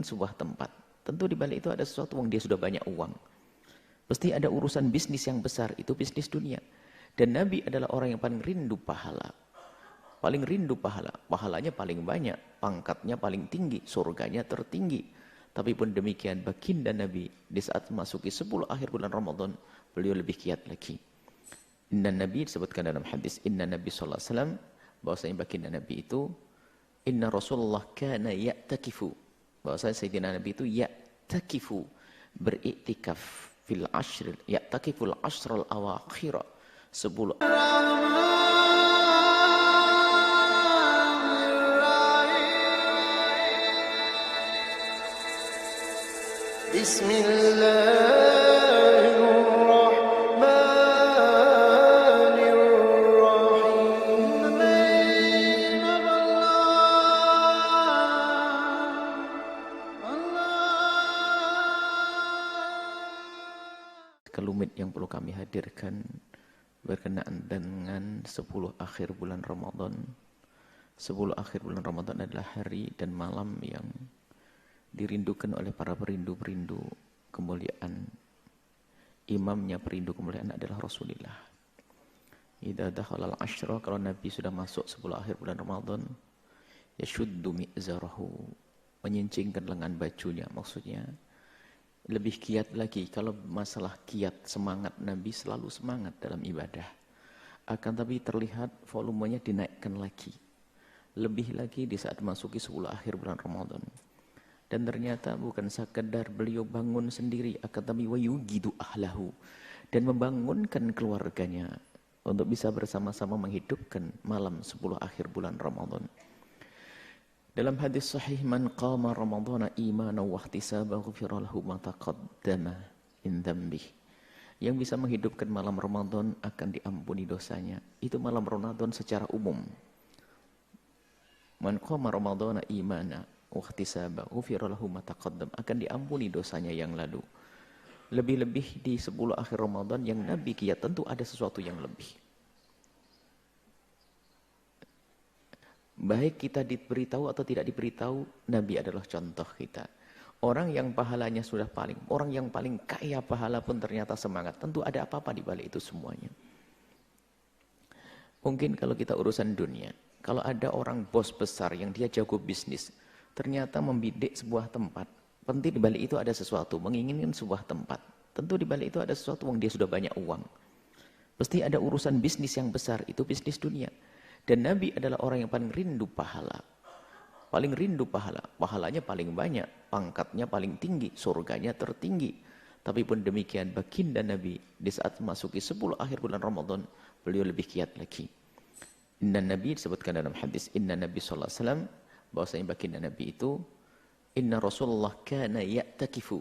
sebuah tempat. Tentu di balik itu ada sesuatu yang dia sudah banyak uang. Pasti ada urusan bisnis yang besar, itu bisnis dunia. Dan Nabi adalah orang yang paling rindu pahala. Paling rindu pahala. Pahalanya paling banyak, pangkatnya paling tinggi, surganya tertinggi. Tapi pun demikian baginda Nabi di saat memasuki 10 akhir bulan Ramadan, beliau lebih giat lagi. Inna Nabi disebutkan dalam hadis Inna Nabi sallallahu alaihi wasallam bahwasanya baginda Nabi itu Inna Rasulullah kana ya'takifu. Bahwasanya Sayyidina Nabi itu ya'takifu, beriktikaf fil ashr, ya'takiful ashr al-awakhir, 10 kelumit yang perlu kami hadirkan berkenaan dengan 10 akhir bulan Ramadan. 10 akhir bulan Ramadan adalah hari dan malam yang dirindukan oleh para perindu-perindu kemuliaan. Imamnya perindu kemuliaan adalah Rasulullah. Idza dakhala al-ashra, kalau Nabi sudah masuk 10 akhir bulan Ramadan, yashuddu mi'zarahu, menyincingkan lengan bajunya, maksudnya lebih giat lagi. Kalau masalah giat, semangat, Nabi selalu semangat dalam ibadah. Akan tapi terlihat volumenya dinaikkan lagi. Lebih lagi di saat masuki 10 akhir bulan Ramadan. Dan ternyata bukan sekedar beliau bangun sendiri, akan tapi wayugidu ahlahu, dan membangunkan keluarganya untuk bisa bersama-sama menghidupkan malam 10 akhir bulan Ramadan. Dalam hadis sahih, man qama ramadhana imanan wa ihtisaban ghufira lahu ma taqaddama min dzambih. Yang bisa menghidupkan malam Ramadan akan diampuni dosanya. Itu malam Ramadan secara umum. Man qama ramadhana imanan wa ihtisaban ghufira lahu ma taqaddama, akan diampuni dosanya yang lalu. Lebih-lebih di 10 akhir Ramadan yang Nabi giat, tentu ada sesuatu yang lebih. Baik kita diberitahu atau tidak diberitahu, Nabi adalah contoh kita. Orang yang pahalanya sudah orang yang paling kaya pahala pun ternyata semangat. Tentu ada apa-apa di balik itu semuanya. Mungkin kalau kita urusan dunia, kalau ada orang bos besar yang dia jago bisnis, ternyata membidik sebuah tempat. Penting di balik itu ada sesuatu, menginginkan sebuah tempat. Tentu di balik itu ada sesuatu yang dia sudah banyak uang. Pasti ada urusan bisnis yang besar, itu bisnis dunia. Dan Nabi adalah orang yang paling rindu pahala. Paling rindu pahala. Pahalanya paling banyak, pangkatnya paling tinggi, surganya tertinggi. Tapi pun demikian baginda Nabi di saat memasuki 10 akhir bulan Ramadan, beliau lebih giat lagi. Inna Nabi disebutkan dalam hadis Inna Nabi sallallahu alaihi wasallam bahwasanya baginda Nabi itu Inna Rasulullah kana ya'takifu.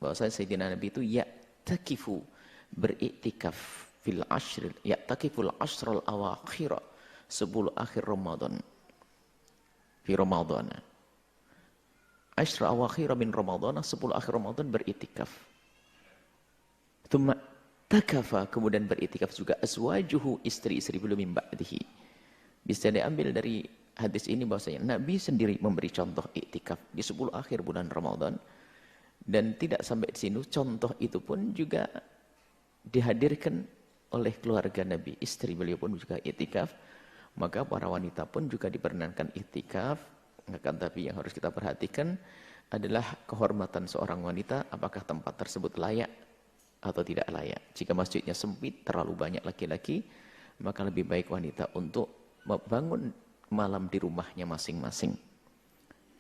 Bahwasanya Sayyidina Nabi itu ya'takifu, beriktikaf fil ashr, ya'takiful ashr al-awakhir, 10 akhir Ramadan. Fi Ramadan. Ashr awakhir min Ramadan, 10 akhir Ramadan beritikaf. Tsumma takafa, kemudian beritikaf juga azwajuhu, istri-istri beliau min ba'dihi. Bisa diambil dari hadis ini bahwasanya Nabi sendiri memberi contoh iktikaf di 10 akhir bulan Ramadan. Dan tidak sampai di sini, contoh itu pun juga dihadirkan oleh keluarga Nabi. Istri beliau pun juga iktikaf. Maka para wanita pun juga diperkenankan iktikaf. Akan tapi yang harus kita perhatikan adalah kehormatan seorang wanita, apakah tempat tersebut layak atau tidak layak. Jika masjidnya sempit, terlalu banyak laki-laki, maka lebih baik wanita untuk membangun malam di rumahnya masing-masing.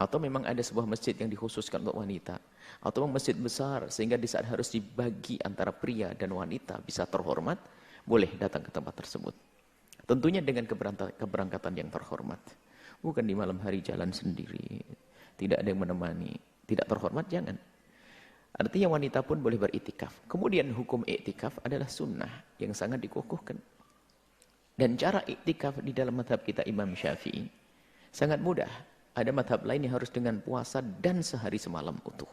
Atau memang ada sebuah masjid yang dikhususkan untuk wanita, atau masjid besar sehingga di saat harus dibagi antara pria dan wanita bisa terhormat, boleh datang ke tempat tersebut. Tentunya dengan keberangkatan yang terhormat. Bukan di malam hari jalan sendiri. Tidak ada yang menemani. Tidak terhormat, jangan. Artinya wanita pun boleh beriktikaf. Kemudian hukum iktikaf adalah sunnah yang sangat dikukuhkan. Dan cara iktikaf di dalam mazhab kita Imam Syafi'i sangat mudah. Ada mazhab lain yang harus dengan puasa dan sehari semalam utuh.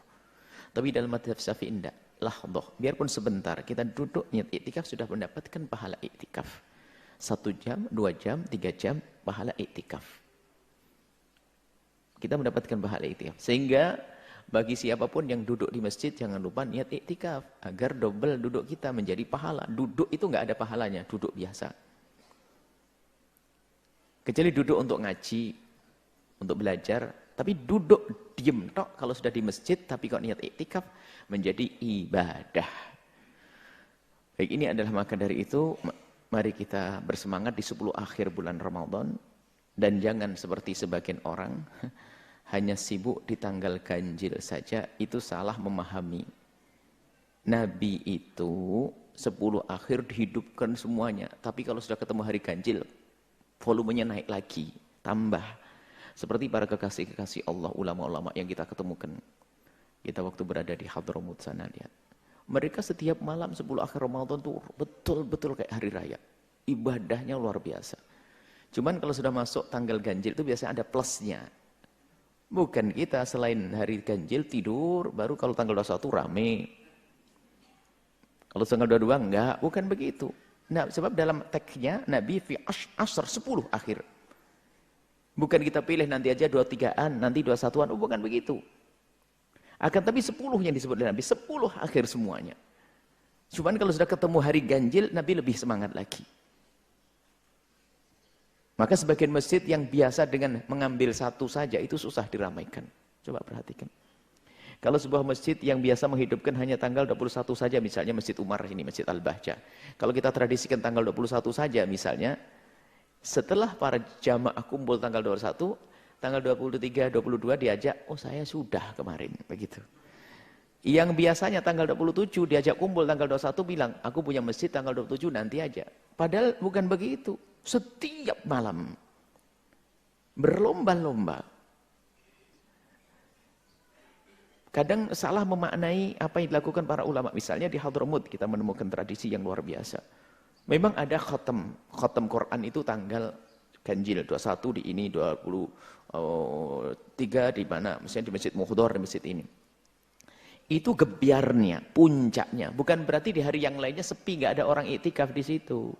Tapi dalam mazhab Syafi'i tidak. Lahdoh. Biarpun sebentar kita duduk niat iktikaf sudah mendapatkan pahala iktikaf. 1 jam, 2 jam, 3 jam, pahala iktikaf. Kita mendapatkan pahala iktikaf. Sehingga Bagi siapapun yang duduk di masjid, jangan lupa niat iktikaf. Agar double duduk kita menjadi pahala. Duduk itu nggak ada pahalanya, duduk biasa. Kecuali duduk untuk ngaji, untuk belajar. Tapi duduk diem tok kalau sudah di masjid, tapi kok niat iktikaf menjadi ibadah. Baik, ini adalah maka dari itu, mari kita bersemangat di 10 akhir bulan Ramadan. Dan jangan seperti sebagian orang, hanya sibuk di tanggal ganjil saja, itu salah memahami. Nabi itu 10 akhir dihidupkan semuanya. Tapi kalau sudah ketemu hari ganjil, volumenya naik lagi, tambah. Seperti para kekasih-kekasih Allah, ulama-ulama yang kita ketemukan. Kita waktu berada di Hadramut sana, lihat. Mereka setiap malam 10 akhir Ramadan itu betul-betul kayak hari raya. Ibadahnya luar biasa. Cuman kalau sudah masuk tanggal ganjil itu biasanya ada plusnya. Bukan kita selain hari ganjil tidur, baru kalau tanggal 21 rame. Kalau tanggal 22 enggak, bukan begitu. Nah, sebab dalam teksnya Nabi fi asr 10 akhir. Bukan kita pilih nanti aja 23-an, nanti 21-an, bukan begitu. Akan tapi 10 yang disebut oleh Nabi, 10 akhir semuanya. Cuman kalau sudah ketemu hari ganjil, Nabi lebih semangat lagi. Maka sebagian masjid yang biasa dengan mengambil satu saja, itu susah diramaikan. Coba perhatikan. Kalau sebuah masjid yang biasa menghidupkan hanya tanggal 21 saja, misalnya Masjid Umar ini, Masjid Al-Bahjah. Kalau kita tradisikan tanggal 21 saja misalnya, setelah para jamaah kumpul tanggal 21, tanggal 23, 22 diajak, oh saya sudah kemarin, begitu. Yang biasanya tanggal 27 diajak kumpul tanggal 21 bilang, aku punya masjid tanggal 27 nanti aja. Padahal bukan begitu. Setiap malam. Berlomba-lomba. Kadang salah memaknai apa yang dilakukan para ulama. Misalnya di Hadramut kita menemukan tradisi yang luar biasa. Memang ada khatam Quran itu tanggal ganjil 21 di ini, 23 di mana, misalnya di Masjid Muhdhar, di masjid ini. Itu gebiarnya, puncaknya. Bukan berarti di hari yang lainnya sepi, nggak ada orang iktikaf di situ.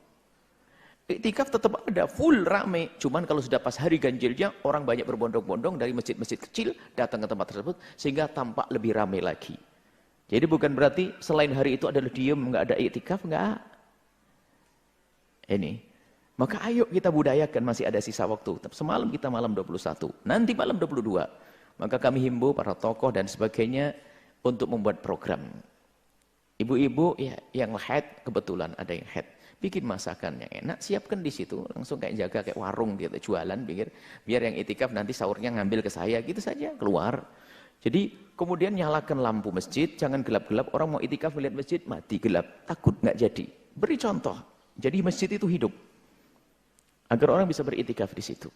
Iktikaf tetap ada, full rame. Cuman kalau sudah pas hari ganjilnya, orang banyak berbondong-bondong dari masjid-masjid kecil datang ke tempat tersebut sehingga tampak lebih rame lagi. Jadi bukan berarti selain hari itu adalah diem, nggak ada iktikaf, nggak. Ini. Maka ayo kita budayakan, masih ada sisa waktu. Semalam kita malam 21, nanti malam 22. Maka kami himbau para tokoh dan sebagainya untuk membuat program. Ibu-ibu ya, yang haid, kebetulan ada yang haid. Bikin masakan yang enak, siapkan di situ. Langsung kayak jaga kayak warung gitu, jualan, biar yang itikaf nanti sahurnya ngambil ke saya, gitu saja, keluar. Jadi kemudian nyalakan lampu masjid, jangan gelap-gelap. Orang mau itikaf melihat masjid, mati gelap. Takut nggak jadi. Beri contoh. Jadi masjid itu hidup. Agar orang bisa beritikaf di situ.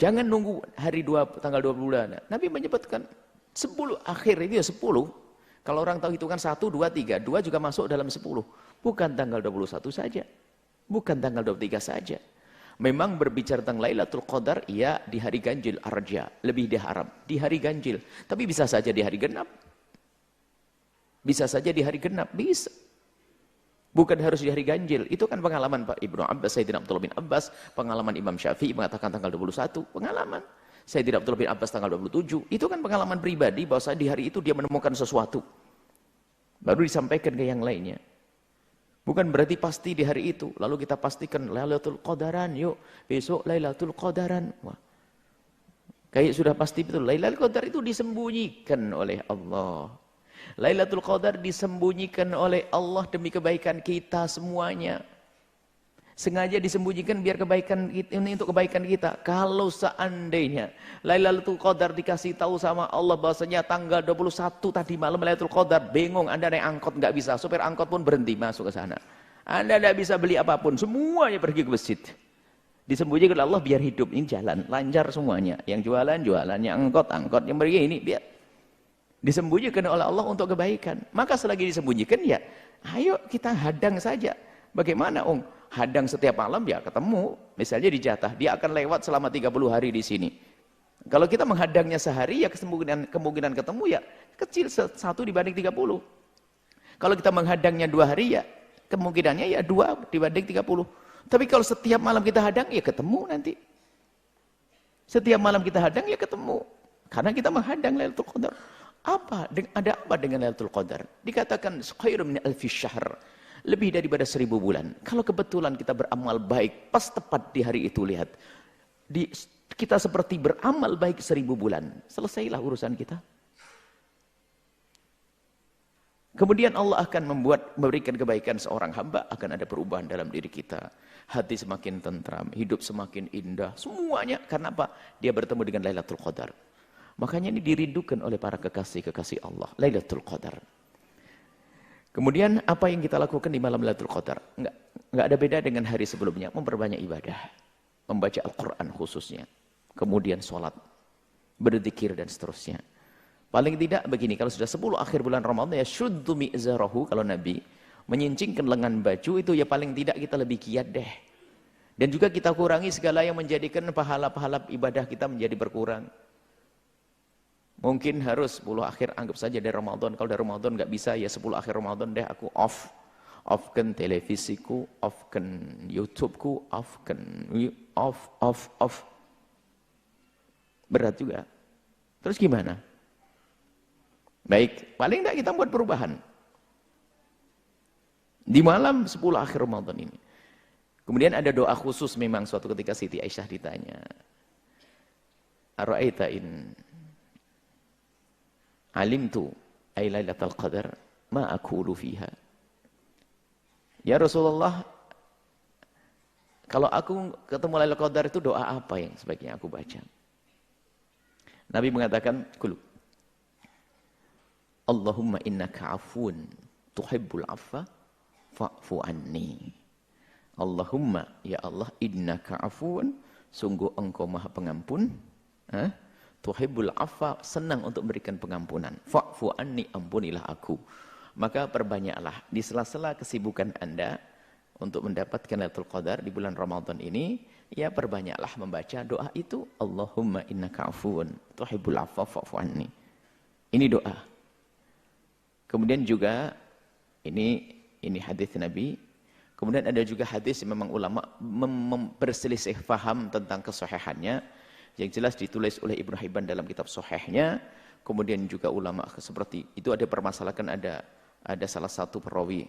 Jangan nunggu hari tanggal 20. Nabi menyebutkan 10 akhir itu ya 10. Kalau orang tahu hitungan 1, 2, 3. 2 juga masuk dalam 10. Bukan tanggal 21 saja. Bukan tanggal 23 saja. Memang berbicara tentang Lailatul Qadar, iya di hari ganjil arja. Lebih diharap. Di hari ganjil. Tapi bisa saja di hari genap. Bisa saja di hari genap. Bisa. Bukan harus di hari ganjil. Itu kan pengalaman Pak Ibnu Abbas, Sayyidina Abdullah bin Abbas, pengalaman Imam Syafi'i mengatakan tanggal 21, pengalaman. Sayyidina Abdullah bin Abbas tanggal 27, itu kan pengalaman pribadi bahwa di hari itu dia menemukan sesuatu. Baru disampaikan ke yang lainnya. Bukan berarti pasti di hari itu. Lalu kita pastikan Lailatul Qadaran, yuk besok Lailatul Qadaran. Wah. Kayak sudah pasti betul. Lailatul Qadar itu disembunyikan oleh Allah. Lailatul Qadar disembunyikan oleh Allah demi kebaikan kita semuanya. Sengaja disembunyikan biar kebaikan ini untuk kebaikan kita. Kalau seandainya Lailatul Qadar dikasih tahu sama Allah bahwasanya tanggal 21 tadi malam Lailatul Qadar, bingung Anda naik angkot nggak bisa, supir angkot pun berhenti masuk ke sana. Anda tidak bisa beli apapun, semuanya pergi ke masjid. Disembunyikan oleh Allah biar hidup ini jalan lancar semuanya. Yang jualan, yang angkot, yang pergi ini biar disembunyikan oleh Allah untuk kebaikan. Maka selagi disembunyikan ya, ayo kita hadang saja. Bagaimana hadang setiap malam ya ketemu. Misalnya di jatah, dia akan lewat selama 30 hari di sini. Kalau kita menghadangnya sehari ya kemungkinan ketemu ya kecil, 1 dibanding 30. Kalau kita menghadangnya 2 hari ya kemungkinannya ya 2 dibanding 30. Tapi kalau setiap malam kita hadang ya ketemu nanti. Setiap malam kita hadang ya ketemu. Karena kita menghadang Lailatul Qadar. Ada apa dengan Lailatul Qadar? Dikatakan khairun min alfi syahr. Lebih daripada 1000 bulan. Kalau kebetulan kita beramal baik, pas tepat di hari itu, lihat. Kita seperti beramal baik 1000 bulan. Selesailah urusan kita. Kemudian Allah akan memberikan kebaikan seorang hamba, akan ada perubahan dalam diri kita. Hati semakin tentram, hidup semakin indah. Semuanya, karena apa? Dia bertemu dengan Lailatul Qadar. Makanya ini dirindukan oleh para kekasih-kekasih Allah. Lailatul Qadar. Kemudian apa yang kita lakukan di malam Lailatul Qadar? Enggak ada beda dengan hari sebelumnya. Memperbanyak ibadah. Membaca Al-Quran khususnya. Kemudian sholat. Berzikir dan seterusnya. Paling tidak begini. Kalau sudah 10 akhir bulan Ramadan. Ya syuddu mi'zarahu. Kalau Nabi menyincingkan lengan baju. Itu ya paling tidak kita lebih giat deh. Dan juga kita kurangi segala yang menjadikan pahala-pahala ibadah kita menjadi berkurang. Mungkin harus 10 akhir anggap saja dari Ramadan. Kalau dari Ramadan nggak bisa ya 10 akhir Ramadan deh aku off. Offkan televisiku, offkan YouTubeku, off. Berat juga. Terus gimana? Baik, paling enggak kita buat perubahan. Di malam 10 akhir Ramadan ini. Kemudian ada doa khusus memang suatu ketika Siti Aisyah ditanya. Ara'aita in alimtu ay lailatul qadar ma aqulu fiha. Ya Rasulullah, kalau aku ketemu Lailatul Qadar itu doa apa yang sebaiknya aku baca? Nabi mengatakan, "Qul Allahumma innaka 'afuwun tuhibbul 'afwa fa'fu anni." Allahumma, ya Allah, innaka 'afuwun, sungguh engkau Maha Pengampun, tuhibbul 'afwa, senang untuk memberikan pengampunan. Fa'fu anni, ampunilah aku. Maka perbanyaklah di sela-sela kesibukan Anda untuk mendapatkan Lailatul Qadar di bulan Ramadan ini, ya perbanyaklah membaca doa itu. Allahumma innaka 'afuwun tuhibbul 'afwa fa'fu anni. Ini doa. Kemudian juga ini hadis Nabi. Kemudian ada juga hadis yang memang ulama berselisih faham tentang kesahihannya. Yang jelas ditulis oleh Ibnu Hibban dalam kitab Sahihnya. Kemudian juga ulama seperti itu ada permasalahan, ada salah satu perawi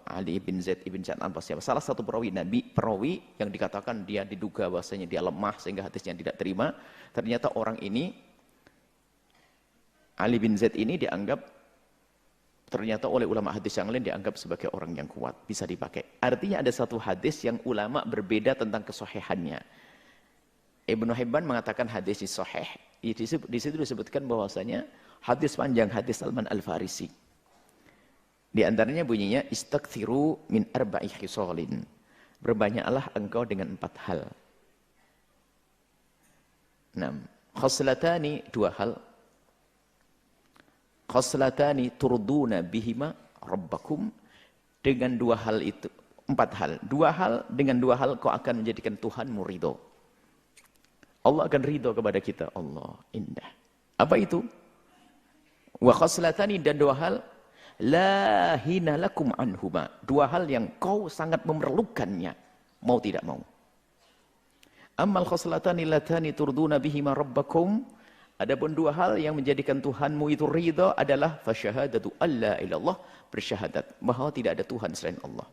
Ali bin Zaid ibn Sa'ad al-Basri. Salah satu perawi yang dikatakan dia diduga bahasanya dia lemah sehingga hadisnya tidak terima. Ternyata orang ini Ali bin Zaid ini dianggap ternyata oleh ulama hadis yang lain dianggap sebagai orang yang kuat, bisa dipakai. Artinya ada satu hadis yang ulama berbeda tentang kesahihannya. Ibnu Hibban mengatakan hadis ini sahih. Di situ disebutkan bahwasanya hadis panjang, hadis Salman Al-Farisi. Di antaranya bunyinya istakthiru min arba'i khisalin. Berbanyaklah engkau dengan 4 hal. 6. Khoslatani, 2 hal. Khoslatani turduna bihima rabbakum. Dengan 2 hal itu, 4 hal. 2 hal, dengan 2 hal kau akan menjadikan Tuhanmu ridho. Allah akan ridho kepada kita. Allah, indah. Apa itu? Wa khoslatani, dan 2 hal. La hina lakum anhuma. 2 hal yang kau sangat memerlukannya. Mau tidak mau. Ammal khoslatani latani turduna bihima rabbakum. Adapun 2 hal yang menjadikan Tuhanmu itu ridha adalah fasyahadatu alla ilallah, bersyahadat bahwa tidak ada Tuhan selain Allah.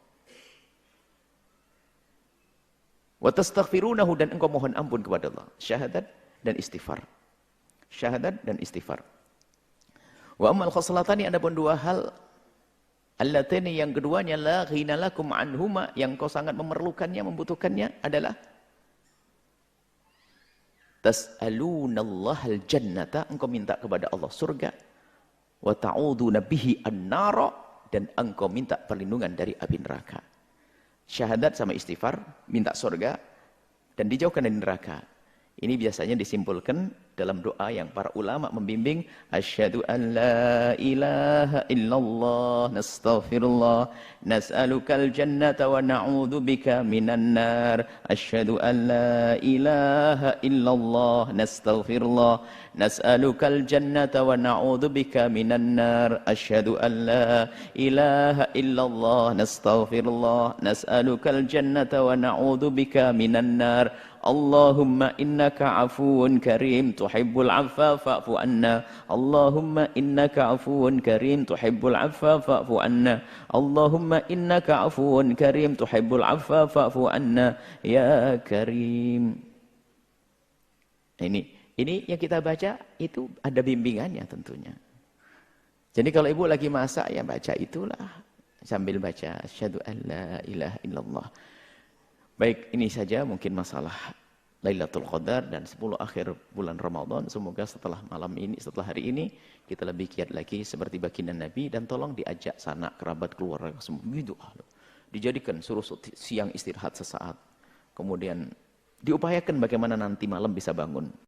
Wa tastaghfirunahu, dan engkau mohon ampun kepada Allah. Syahadat dan istighfar. Syahadat dan istighfar. Wa ammal khoslatani, adapun 2 hal allatani, yang keduanya la ghina lakum anhuma, yang kau sangat memerlukannya, membutuhkannya adalah tas'alunallahal jannata, engkau minta kepada Allah surga, wa ta'uduna bihi an-nara, dan engkau minta perlindungan dari api neraka. Syahadat sama istighfar, minta surga dan dijauhkan dari neraka. Ini biasanya disimpulkan dalam doa yang para ulama membimbing. Asyhadu an la ilaha illallah nastaghfirullah nas'alukal jannata wa na'udzu bika minan nar. Asyhadu an la ilaha illallah nastaghfirullah nas'alukal jannata wa na'udzu bika minan nar. Asyhadu an la ilaha illallah nastaghfirullah nas'alukal jannata wa na'udzu bika minan nar. Allahumma innaka afuwun karim tuhibbul afwa fa'fu anna. Allahumma innaka afuwun karim tuhibbul afwa fa'fu anna. Allahumma innaka afuwun karim tuhibbul afwa fa'fu anna ya karim. Ini yang kita baca itu ada bimbingannya tentunya. Jadi kalau ibu lagi masak ya baca itulah sambil baca asyhadu an la ilaha illallah. Baik, ini saja mungkin masalah Lailatul Qadar dan 10 akhir bulan Ramadan. Semoga setelah malam ini, setelah hari ini, kita lebih giat lagi seperti baginda Nabi. Dan tolong diajak sanak, kerabat, keluarga semua. Gitu. Dijadikan suruh siang istirahat sesaat. Kemudian diupayakan bagaimana nanti malam bisa bangun.